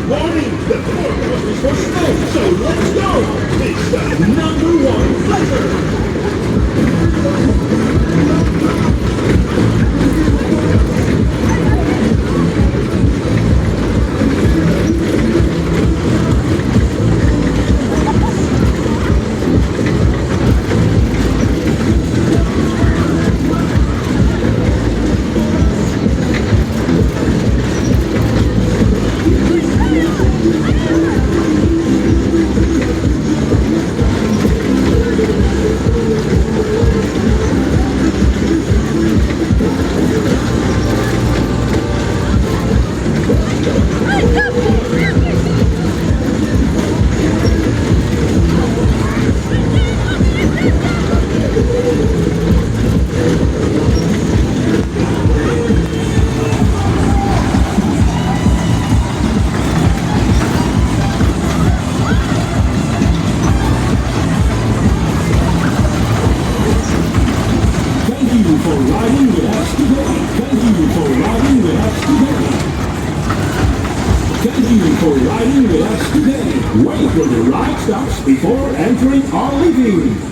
Warning! The forecast is for snow, so let's go! It's the #1 pleasure! Thank you for riding with us today. Thank you for riding with us today. Thank you for riding with us today. Wait till the ride stops before entering or leaving.